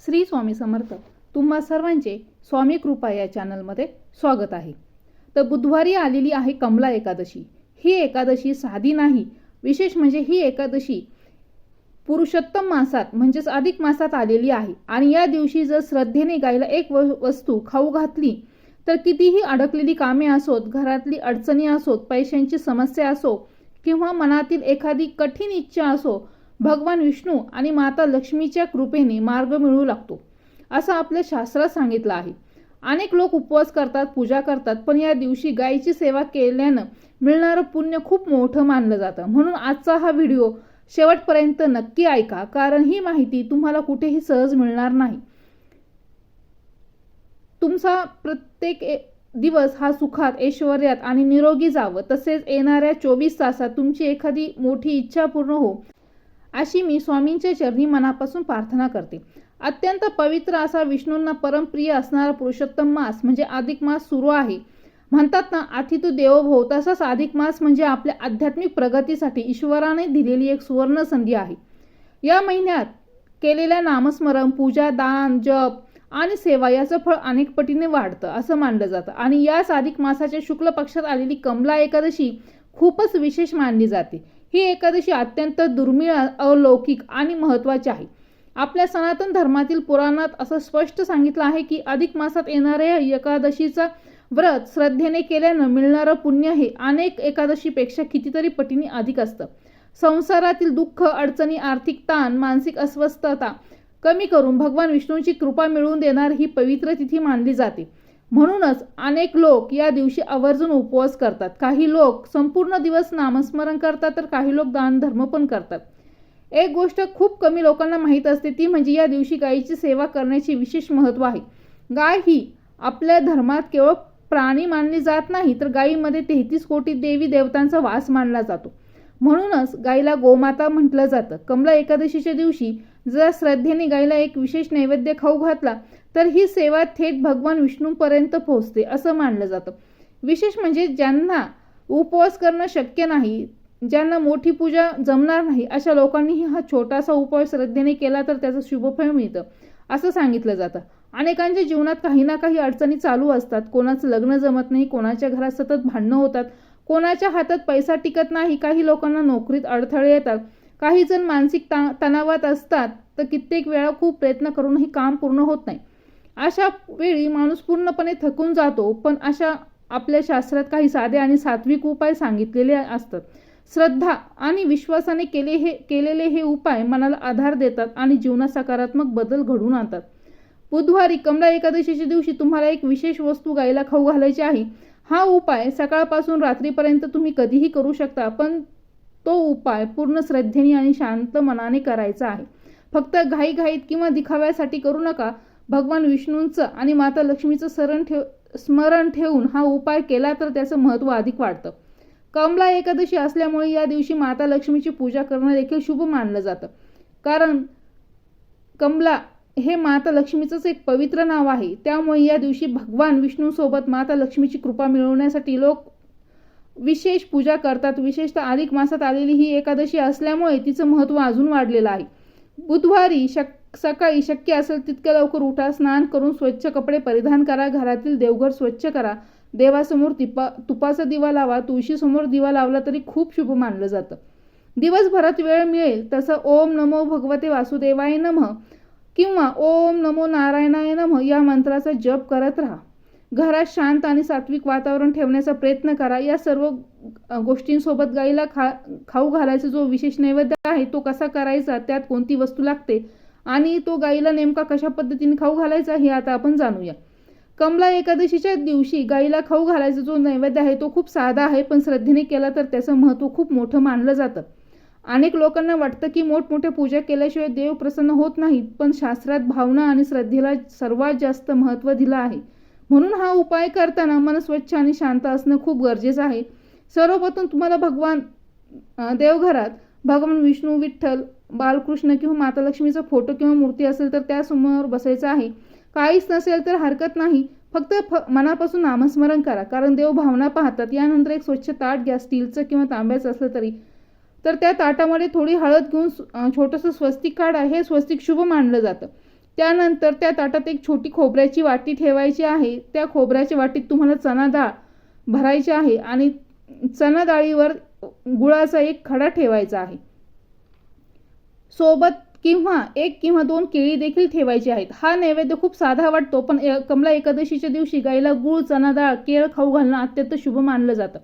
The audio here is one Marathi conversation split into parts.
श्री स्वामी समर्थ. तुम्हा सर्वांचे स्वामी कृपा या चॅनलमध्ये स्वागत आहे. तर बुधवारी आलेली आहे कमला एकादशी. ही एकादशी साधी नाही, विशेष म्हणजे ही एकादशी पुरुषोत्तम मासात म्हणजेच अधिक मासात आलेली आहे. आणि या दिवशी जर श्रद्धेने गायला एक वस्तू खाऊ घातली तर कितीही अडकलेली कामे असोत, घरातली अडचणी असोत, पैशांची समस्या असो किंवा मनातील एखादी कठीण इच्छा असो, भगवान विष्णू आणि माता लक्ष्मीच्या कृपेने मार्ग मिळू लागतो असं आपल्या शास्त्रात सांगितलं आहे. अनेक लोक उपवास करतात, पूजा करतात, पण या दिवशी गायीची सेवा केल्यानं मिळणारं पुण्य खूप मोठं मानलं जातं. म्हणून आजचा हा व्हिडिओ शेवटपर्यंत नक्की ऐका, कारण ही माहिती तुम्हाला कुठेही सहज मिळणार नाही. तुमचा प्रत्येक दिवस हा सुखात, ऐश्वर्यात आणि निरोगी जावं, तसेच येणाऱ्या 24 तासात तुमची एखादी मोठी इच्छा पूर्ण हो अशी मी स्वामींच्या चरणी मनापासून प्रार्थना करते. अत्यंत पवित्र असा, विष्णूंना परमप्रिय असणारा पुरुषोत्तम मास म्हणजे अधिक मास सुरू आहे. म्हणतात ना, अतिथी देवो भव, तसाच अधिक मास म्हणजे आपल्या आध्यात्मिक प्रगतीसाठी ईश्वराने दिलेली एक सुवर्ण संधी आहे. या महिन्यात केलेल्या नामस्मरण, पूजा, दान, जप आणि सेवा याचं फळ अनेक पटीने वाढतं असं मानलं जातं. आणि याच अधिक मासाच्या शुक्ल पक्षात आलेली कमला एकादशी खूपच विशेष मानली जाते. ही एकादशी अत्यंत दुर्मिळ, अलौकिक आणि महत्त्वाची आहे. आपल्या सनातन धर्मातील पुराणात असं स्पष्ट सांगितलं आहे की अधिक मासात येणाऱ्या एकादशीचा व्रत श्रद्धेने केल्यानं मिळणारं पुण्य हे अनेक एकादशीपेक्षा कितीतरी पटीने अधिक असतं. संसारातील दुःख, अडचणी, आर्थिक ताण, मानसिक अस्वस्थता कमी करून भगवान विष्णूंची कृपा मिळवून देणारी ही पवित्र तिथी मानली जाते. म्हणूनच अनेक लोक या दिवशी आवर्जून उपवास करतात. काही लोक संपूर्ण दिवस नामस्मरण करतात, तर काही लोक दान धर्म पण करतात. एक गोष्ट खूप कमी लोकांना माहीत असते, ती म्हणजे या दिवशी गायीची सेवा करण्याचे विशेष महत्त्व आहे. गाय ही आपल्या धर्मात केवळ प्राणी मानली जात नाही, तर गायीमध्ये 33 कोटी देवी देवतांचा वास मानला जातो. म्हणूनच गायीला गोमाता म्हटलं जातं. कमला एकादशीच्या दिवशी जर श्रद्धेने गायीला एक विशेष नैवेद्य खाऊ घातला तर ही सेवा थेट भगवान विष्णूंपर्यंत पोहोचते असं मानलं जातं. विशेष म्हणजे ज्यांना उपवास करणं शक्य नाही, ज्यांना मोठी पूजा जमणार नाही, अशा लोकांनीही हा छोटासा उपवास श्रद्धेने केला तर त्याचं शुभफळ मिळतं असं सांगितलं जातं. अनेकांच्या जीवनात काही ना काही अडचणी चालू असतात. कोणाचं लग्न जमत नाही, कोणाच्या घरात सतत भांडणं होतात, कोणाच्या हातात पैसा टिकत नाही, काही लोकांना नोकरीत अडथळे येतात, काही जण मानसिक तणावात असतात, तर कित्येक वेळा खूप प्रयत्न करूनही काम पूर्ण होत नाही. अशा वेळी माणूस पूर्णपणे थकून जातो. पण अशा आपल्या शास्त्रात काही साधे आणि सात्विक उपाय सांगितलेले असतात. श्रद्धा आणि विश्वासाने केलेले हे उपाय मनाला आधार देतात आणि जीवनात सकारात्मक बदल घडवून आणतात. बुधवारी कमला एकादशीच्या दिवशी तुम्हाला एक विशेष वस्तू गायीला खाऊ घालायची आहे. हा उपाय सकाळपासून रात्रीपर्यंत तुम्ही कधीही करू शकता, पण तो उपाय पूर्ण श्रद्धेने आणि शांत मनाने करायचा आहे. फक्त घाईघाईत किंवा दिखाव्यासाठी करू नका. भगवान विष्णूंचं आणि माता लक्ष्मीचं स्मरण ठेवून हा उपाय केला तर त्याचं महत्त्व अधिक वाढतं. कमला एकादशी असल्यामुळे या दिवशी माता लक्ष्मीची पूजा करणं देखील शुभ मानलं जातं. कारण कमला हे माता लक्ष्मीचंच एक पवित्र नाव आहे. त्यामुळे या दिवशी भगवान विष्णूसोबत माता लक्ष्मीची कृपा मिळवण्यासाठी लोक विशेष पूजा करतात. विशेषतः अधिक मासात आलेली ही एकादशी असल्यामुळे तिचं महत्त्व अजून वाढलेलं आहे. बुधवारी सकाळी शक्य असेल तितक्या लवकर उठा, स्नान करून स्वच्छ कपडे परिधान करा, घरातील देवघर स्वच्छ करा, देवासमोर तुपाचा दिवा लावा. तुळशीसमोर दिवा लावला तरी खूप शुभ मानलं जातं. दिवसभरात वेळ मिळेल तसं ओम नमो भगवते वासुदेवाय नमः किंवा ओम नमो नारायणाय नमः या मंत्राचा जप करत राहा. घरात शांत आणि सात्विक वातावरण ठेवण्याचा प्रयत्न करा. या सर्व गोष्टींसोबत गायीला खाऊ घालायचा जो विशेष नैवेद्य आहे तो कसा करायचा, त्यात कोणती वस्तू लागते आणि तो गायीला नेमका कशा पद्धतीने खाऊ घालायचा हे आता आपण जाणूया. कमला एकादशीच्या दिवशी गायीला खाऊ घालायचा जो नैवेद्य आहे तो खूप साधा आहे, पण श्रद्धेने केला तर त्याचं महत्त्व खूप मोठं मानलं जातं. अनेक लोकांना वाटतं की मोठमोठ्या पूजा केल्याशिवाय देव प्रसन्न होत नाहीत, पण शास्त्रात भावना आणि श्रद्धेला सर्वात जास्त महत्त्व दिलं आहे. म्हणून हा उपाय करताना मन स्वच्छ आणि शांत असणं खूप गरजेचं आहे. सर्वप्रथम तुम्हाला देवघरात भगवान विष्णू, विठ्ठल, बालकृष्ण किंवा माता लक्ष्मीचा फोटो किंवा मूर्ती असेल तर त्यासमोर बसायचं आहे. काहीच नसेल तर हरकत नाही, फक्त मनापासून नामस्मरण करा, कारण देव भावना पाहतात. यानंतर एक स्वच्छ ताट घ्या, स्टीलचं किंवा तांब्याचं असलं तरी, तर त्या ताटामध्ये थोडी हळद घेऊन छोटंसं स्वस्तिक काढा. हे स्वस्तिक शुभ मानलं जातं. त्यानंतर त्या ताटात एक छोटी खोबऱ्याची वाटी ठेवायची आहे. त्या खोबऱ्याच्या वाटीत तुम्हाला चणा डाळ भरायची आहे आणि चणा डाळीवर गुळाचा एक खडा ठेवायचा आहे. सोबत किंवा 1 किंवा 2 केळी देखील ठेवायची आहेत. हा नैवेद्य खूप साधा वाटतो, पण कमला एकादशीच्या दिवशी गाईला गूळ, चणा डाळ, केळ खाऊ घालणं अत्यंत शुभ मानलं जातं.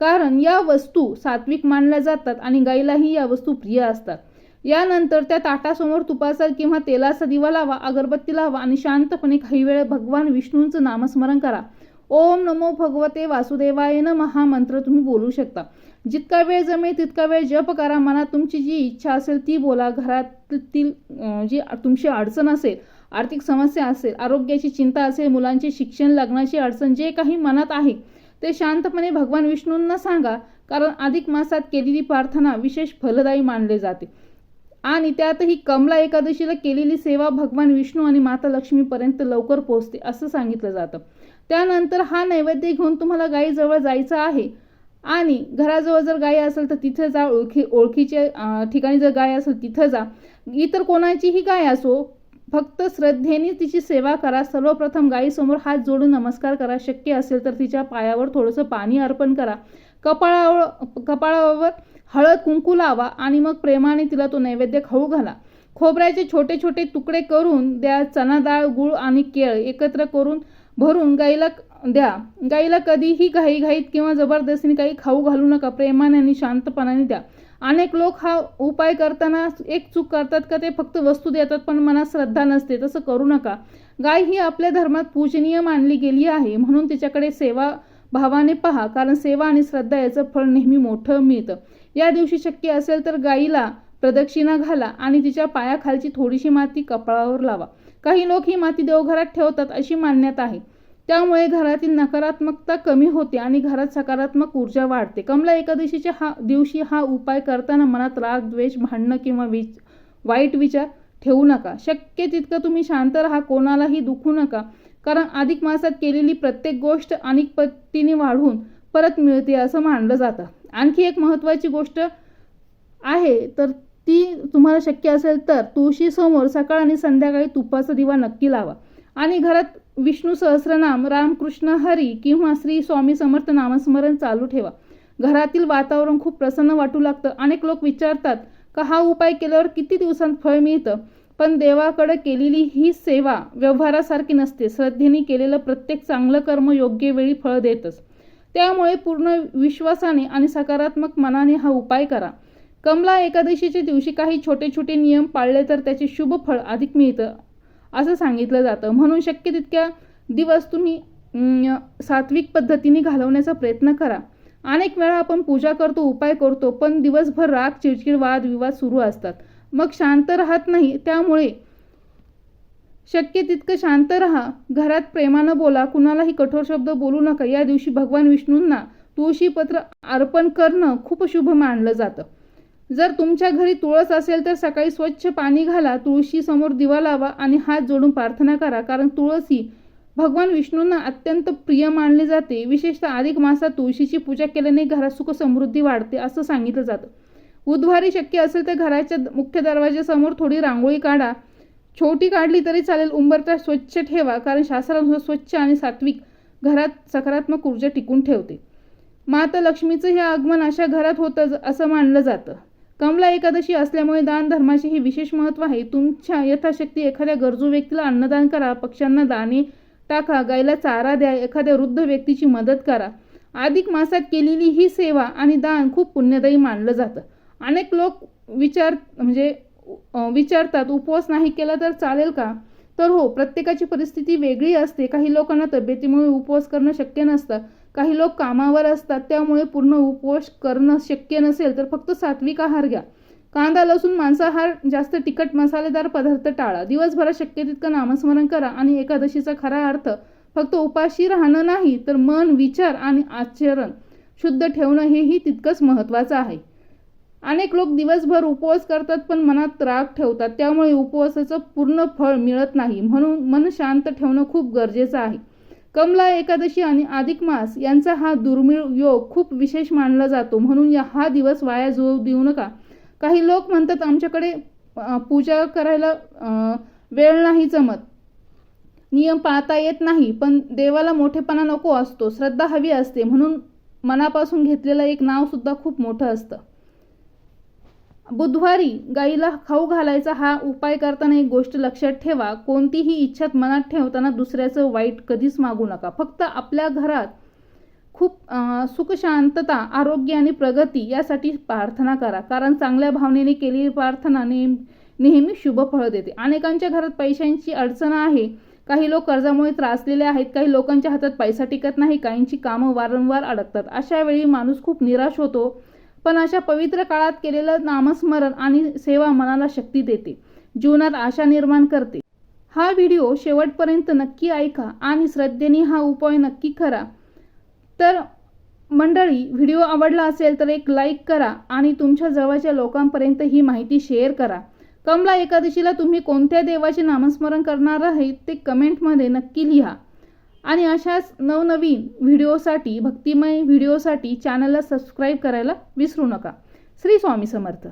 कारण या वस्तू सात्विक मानल्या जातात आणि गाईलाही या वस्तू प्रिय असतात. यानंतर त्या ताटासमोर तुपाचा किंवा तेलाचा दिवा लावा, अगरबत्ती लावा आणि शांतपणे काही वेळ भगवान विष्णूंचं नामस्मरण करा. ओम नमो भगवते वासुदेवाय नमः हा मंत्र तुम्ही बोलू शकता. जितका वेळ जमेल तितका वेळ जप करा. मनात तुमची जी इच्छा असेल ती बोला. घरातील जी तुमची अडचण असेल, आर्थिक समस्या असेल, आरोग्याची चिंता असेल, मुलांचे शिक्षण, लग्नाची अडचण, जे काही मनात आहे ते शांतपणे भगवान विष्णूंना सांगा. कारण अधिक मासात केलेली प्रार्थना विशेष फलदायी मानले जाते आणि त्यातही कमला एकादशीला केलेली सेवा भगवान विष्णू आणि माता लक्ष्मीपर्यंत लवकर पोहोचते असं सांगितलं जातं. त्यानंतर हा नैवेद्य घेऊन तुम्हाला गायीजवळ जायचं आहे आणि घराजवळ जर गाय असेल तर तिथे जा. ओळखीच्या ठिकाणी जर गाय असेल तिथं जा. इतर कोणाचीही गाय असो, फक्त श्रद्धेने तिची सेवा करा. सर्वप्रथम गायीसमोर हात जोडून नमस्कार करा. शक्य असेल तर तिच्या पायावर थोडंसं पाणी अर्पण करा. कपाळावर हळद कुंकू लावा आणि मग प्रेमाने तिला तो नैवेद्य खाऊ घाला. खोबऱ्याचे छोटे छोटे तुकडे करून द्या. चणा डाळ, गूळ आणि केळ एकत्र करून भरून गाईला द्या. गाईला कधीही घाईघाईत किंवा जबरदस्तीने काही खाऊ घालू नका. प्रेमाने आणि शांतपणाने द्या. अनेक लोक हा उपाय करताना एक चूक करतात का ते फक्त वस्तू देतात पण मनात श्रद्धा नसते. तसं करू नका. गाय ही आपल्या धर्मात पूजनीय मानली गेली आहे, म्हणून तिच्याकडे सेवा भावाने पहा. कारण सेवा आणि श्रद्धा याचं फळ नेहमी मोठं मिळतं. या दिवशी शक्य असेल तर गाईला प्रदक्षिणा घाला आणि तिच्या पायाखालची थोडीशी माती कपाळावर लावा. काही लोक ही माती देवघरात ठेवतात अशी मान्यता आहे. त्यामुळे घरातील नकारात्मकता कमी होते आणि घरात सकारात्मक ऊर्जा वाढते. कमला एकादशीच्या दिवशी हा उपाय करताना मनात राग, द्वेष, भांडणं किंवा वाईट विचार ठेवू नका. शक्य तितकं तुम्ही शांत राहा. कोणालाही दुखू नका. कारण अधिक मासात केलेली प्रत्येक गोष्ट अनेक पटीने वाढून परत मिळते असं मानलं जातं. आणखी एक महत्त्वाची गोष्ट आहे तर ती तुम्हाला शक्य असेल तर तुळशीसमोर सकाळ आणि संध्याकाळी तुपाचा दिवा नक्की लावा आणि घरात विष्णू सहस्रनाम, रामकृष्ण हरी किंवा श्री स्वामी समर्थ नामस्मरण चालू ठेवा. घरातील वातावरण खूप प्रसन्न वाटू लागतं. अनेक लोक विचारतात का हा उपाय केल्यावर किती दिवसांत फळ मिळतं. पण देवाकडे केलेली ही सेवा व्यवहारासारखी नसते. श्रद्धेने केलेलं प्रत्येक चांगलं कर्म योग्य वेळी फळ देतच. त्यामुळे पूर्ण विश्वासाने आणि सकारात्मक मनाने हा उपाय करा. कमला एकादशीच्या दिवशी काही छोटे छोटे नियम पाळले तर त्याचे शुभ फळ अधिक मिळतं असं सांगितलं जातं. म्हणून शक्य तितक्या दिवस तुम्ही सात्विक पद्धतीने घालवण्याचा प्रयत्न करा. अनेक वेळा आपण पूजा करतो, उपाय करतो, पण दिवसभर राग, चिडचिड, वाद विवाद सुरू असतात. मग शांत राहत नाही. त्यामुळे शक्य तितकं शांत राहा. घरात प्रेमानं बोला. कुणालाही कठोर शब्द बोलू नका. या दिवशी भगवान विष्णूंना तुळशीपत्र अर्पण करणं खूप शुभ मानलं जातं. जर तुमच्या घरी तुळस असेल तर सकाळी स्वच्छ पाणी घाला. तुळशी समोर दिवा लावा आणि हात जोडून प्रार्थना करा. कारण तुळस ही भगवान विष्णूंना अत्यंत प्रिय मानली जाते. विशेषतः अधिक मासात तुळशीची पूजा केल्याने घरात सुख समृद्धी वाढते असं सांगितलं जातं. बुधवारी शक्य असेल तर घराच्या मुख्य दरवाजासमोर थोडी रांगोळी काढा. छोटी काढली तरी चालेल. उंबरठा स्वच्छ ठेवा. कारण शास्त्रानुसार स्वच्छ आणि सात्विक घरात सकारात्मक ऊर्जा टिकून ठेवते. माता लक्ष्मीचं हे आगमन अशा घरात होतं असं मानलं जातं. कमला एकादशी असल्यामुळे दान धर्माचे हे विशेष महत्त्व आहे. तुमच्या यथाशक्ती एखाद्या गरजू व्यक्तीला अन्नदान करा. पक्ष्यांना दाणे टाका. गायला चारा द्या. एखाद्या वृद्ध व्यक्तीची मदत करा. अधिक मासात केलेली ही सेवा आणि दान खूप पुण्यदायी मानलं जातं. अनेक लोक विचारतात उपवास नाही केला तर चालेल का? तर हो, प्रत्येकाची परिस्थिती वेगळी असते. काही लोकांना तब्येतीमुळे उपवास करणं शक्य नसतं. काही लोक कामावर असतात. त्यामुळे पूर्ण उपवास करणं शक्य नसेल तर फक्त सात्विक आहार घ्या. कांदा, लसूण, मांसाहार, जास्त तिखट मसालेदार पदार्थ टाळा. दिवसभरात शक्य तितकं नामस्मरण करा आणि एकादशीचा खरा अर्थ फक्त उपाशी राहणं नाही तर मन, विचार आणि आचरण शुद्ध ठेवणं हेही तितकंच महत्त्वाचं आहे. अनेक लोक दिवसभर उपवास करतात पण मनात राग ठेवतात. त्यामुळे उपवासाचं पूर्ण फळ मिळत नाही. म्हणून मन शांत ठेवणं खूप गरजेचं आहे. कमला एकादशी आणि अधिक मास यांचा हा दुर्मिळ योग खूप विशेष मानला जातो. म्हणून हा दिवस वाया जाऊ देऊ नका. काही लोक म्हणतात आमच्याकडे पूजा करायला वेळ नाही जमत, नियम पाळता येत नाही, पण देवाला मोठेपणा नको असतो, श्रद्धा हवी असते, म्हणून मनापासून घेतलेलं एक नाव सुद्धा खूप मोठं असतं. बुधवारी गाईला खाऊ घालायचा हा उपाय करताना एक गोष्ट लक्षात ठेवा, कोणतीही इच्छा मनात ठेवताना दुसऱ्याचं वाईट कधीच मागू नका. फक्त आपल्या घरात खूप सुख, शांतता, आरोग्य आणि प्रगती यासाठी प्रार्थना करा, कारण चांगल्या भावनेने केलेली प्रार्थना नेहमी शुभ फळ देते. अनेकांच्या घरात पैशांची अडचण आहे, काही लोक कर्जामुळे त्रासलेले आहेत, काही लोकांच्या हातात पैसा टिकत नाही, काहींची कामं वारंवार अडकतात. अशा वेळी माणूस खूप निराश होतो, पण अशा पवित्र काळात केलेलं नामस्मरण आणि सेवा मनाला शक्ती देते, जीवनात आशा निर्माण करते. हा व्हिडिओ शेवटपर्यंत नक्की ऐका आणि श्रद्धेने हा उपाय नक्की करा. तर मंडळी, व्हिडिओ आवडला असेल तर एक लाईक करा आणि तुमच्या जवळच्या लोकांपर्यंत ही माहिती शेअर करा. कमला एकादशीला तुम्ही कोणत्या देवाचे नामस्मरण करणार आहे ते कमेंटमध्ये नक्की लिहा. आणि अशाच नवनवीन व्हिडिओसाठी, भक्तिमय व्हिडिओसाठी चॅनलला सबस्क्राईब करायला विसरू नका. श्री स्वामी समर्थ.